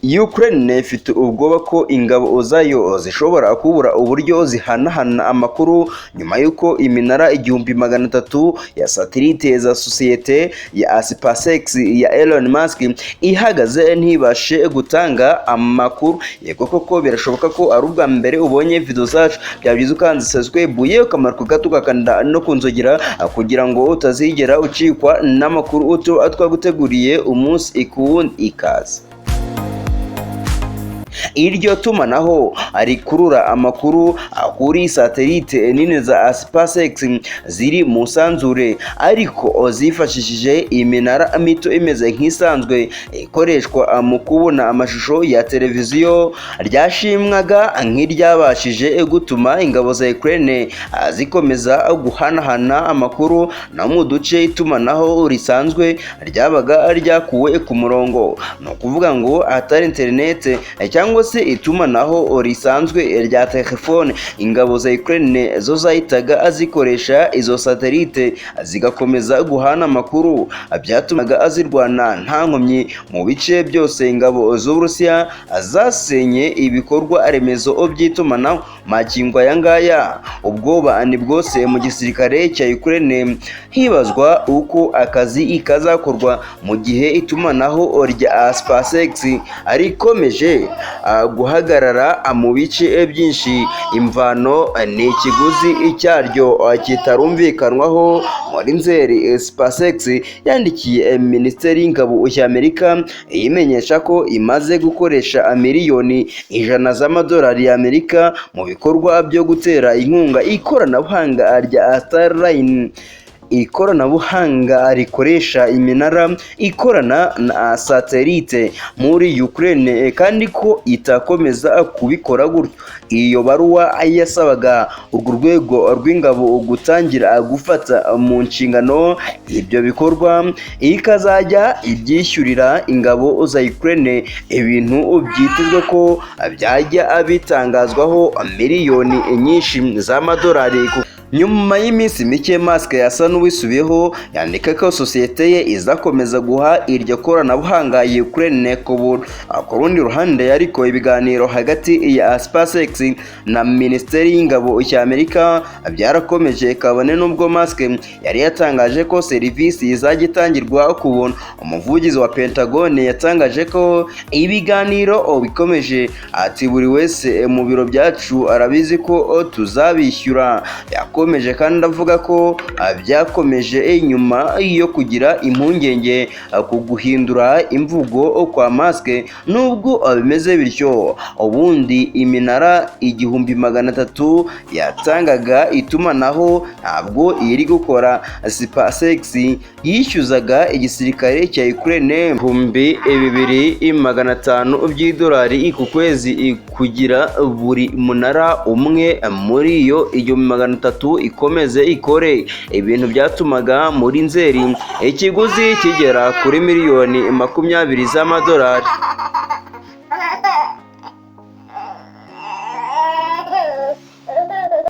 Ukraine ifite ubwoba ko ingabo zayo zishobora kubura uburyo zihanahana amakuru nyuma y'uko iminara 1300 ya satelite za sosiyete ya SpaceX ya Elon Musk ihagaze ntibashe gutanga amakuru. Yego koko birashoboka ko ari ubwa mbere ubonye video zacu, byabyiza ukanze subscribe ukamara gato gakanda no kunzogera kugira ngo utazigera ucikwa n'amakuru twaguteguriye umunsi ikuwundi. Ikaze. Iryo tumanaho arikurura amakuru kuri satelite nini za SpaceX ziri mu sanzure, ariko zifashishije iminara mito imeze nk'isanzwe ikoreshwa mu kubona amashusho ya televiziyo, ryashimwaga nk'iryabashije gutuma ingabo za Ukraine zikomeza guhanahana amakuru no mu duce itumanaho risanzwe ryabaga ryakuwe ku murongo. No kuvuga ngo atari internet cyangwa se itumanaho risanzwe rya telefone, ingabo za Ukraine zo zahitaga zikoresha izo satelite zigakomeza guhana amakuru, byatumaga azirwana nta nkomyi mu bice byose. Ingabo z'Uburusiya zasenye ibikorwa remezo by'itumanaho magingo aya ngaya. Ubwoba ni bwose mu gisirikare cya Ukraine, hibazwa uko akazi ikazakorwa mu gihe itumanaho rya SpaceX rikomeje guhagarara mu bice byinshi. Imvano ni ikiguzi cyaryo kitarumvikanwaho. Muri Nzeri, SpaceX yandikiye Minisiteri y'Ingabo y'Amerika imenyesha ko imaze gukoresha miliyoni 100 z'amadolari y'Amerika mu bikorwa byo gutera inkunga ikoranabuhanga rya Starlink, ikoranabuhanga rikoresha iminara ikorana na satelite muri Ukraine, kandi ko itakomeza kubikora gutyo. Iyo baruwa yasabaga urwo rwego rw'ingabo gutangira gufata mu nshingano ibyo bikorwa, ikazajya ibyishyurira ingabo za Ukraine ibintu byitezwe ko byajya bitangazwaho miliyoni nyinshi z'amadolari. Nyuma y'iminsi mike, Musk yasa n'uwisubiyeho yandika ko sosiyete ye izakomeza guha iryo koranabuhanga Ukraine ku rundi ruhande. Ariko ibiganiro hagati ya SpaceX na Minisiteri y'Ingabo y'Amerika byarakomeje, kabone nubwo Musk yari yatangaje ko serivisi izajya itangirwa ku buntu. Umuvugizi wa Pentagon yatangaje ko ibiganiro bikomeje, ati buri wese mu biro byacu arabizi ko tuzabishyura. Yakomeje kandi avuga ko byakomeje nyuma yo kugira impungenge ku guhindura imvugo kwa Musk. Nubwo bimeze bityo, ubundi iminara 1300 yatangaga itumanaho ntabwo iri gukora. SpaceX yishyuzaga igisirikare cya Ukraine $2500 by'idolari ku kwezi kugira buri munara umwe muri iyo 1300 ikomeze ikore. Ibintu byatumaga muri Nzeri ikiguzi kigera kuri miliyoni 20 z'amadolari.